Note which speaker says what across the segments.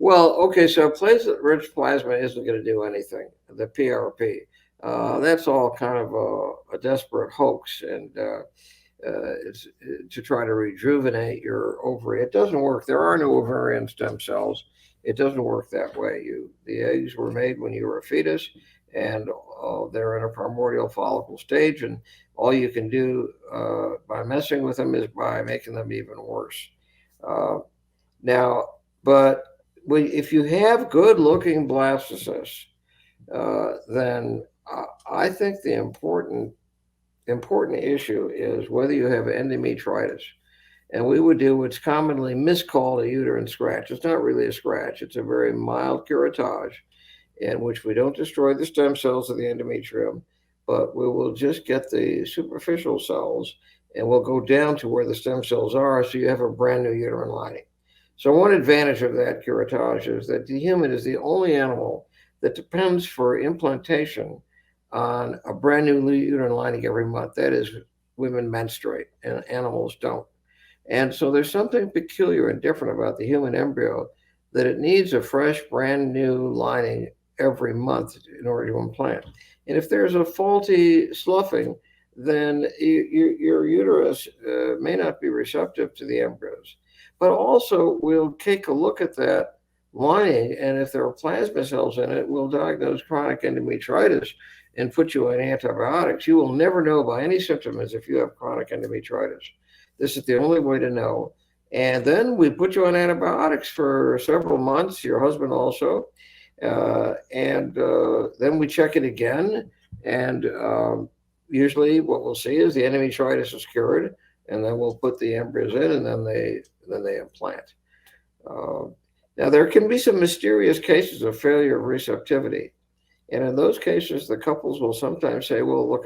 Speaker 1: Well, okay, so platelet-rich plasma isn't going to do anything. The PRP, that's all kind of a desperate hoax, and it's to try to rejuvenate your ovary. It doesn't work. There are no ovarian stem cells. It doesn't work that way. The eggs were made when you were a fetus, and they're in a primordial follicle stage, and all you can do by messing with them is by making them even worse. Uh, Now, but if you have good-looking blastocysts, then I think the important issue is whether you have endometritis. And we would do what's commonly miscalled a uterine scratch. It's not really a scratch. It's a very mild curettage in which we don't destroy the stem cells of the endometrium, but we will just get the superficial cells and we'll go down to where the stem cells are so you have a brand new uterine lining. So one advantage of that curettage is that the human is the only animal that depends for implantation on a brand new uterine lining every month. That is, women menstruate and animals don't. And so there's something peculiar and different about the human embryo that it needs a fresh, brand new lining every month in order to implant. And if there's a faulty sloughing, then your uterus may not be receptive to the embryos. But also, we'll take a look at that lining, and if there are plasma cells in it, we'll diagnose chronic endometritis and put you on antibiotics. You will never know by any symptoms if you have chronic endometritis. This is the only way to know. And then we put you on antibiotics for several months, your husband also. And then we check it again. And usually what we'll see is the endometritis is cured. And then we'll put the embryos in, and then they implant. Now, there can be some mysterious cases of failure of receptivity. And in those cases, the couples will sometimes say, well, look,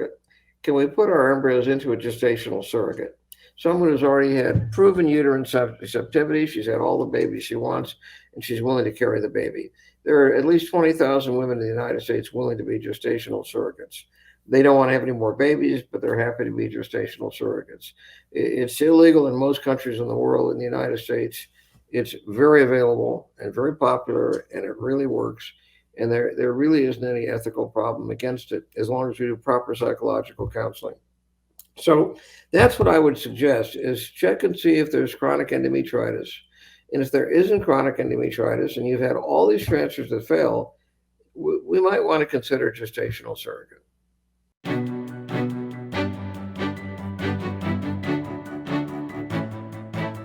Speaker 1: can we put our embryos into a gestational surrogate? Someone who's already had proven uterine receptivity, she's had all the babies she wants, and she's willing to carry the baby. There are at least 20,000 women in the United States willing to be gestational surrogates. They don't want to have any more babies, but they're happy to be gestational surrogates. It's illegal in most countries in the world. In the United States, it's very available and very popular, and it really works. And there really isn't any ethical problem against it as long as we do proper psychological counseling. So that's what I would suggest is check and see if there's chronic endometritis. And if there isn't chronic endometritis and you've had all these transfers that fail, we might want to consider gestational surrogate.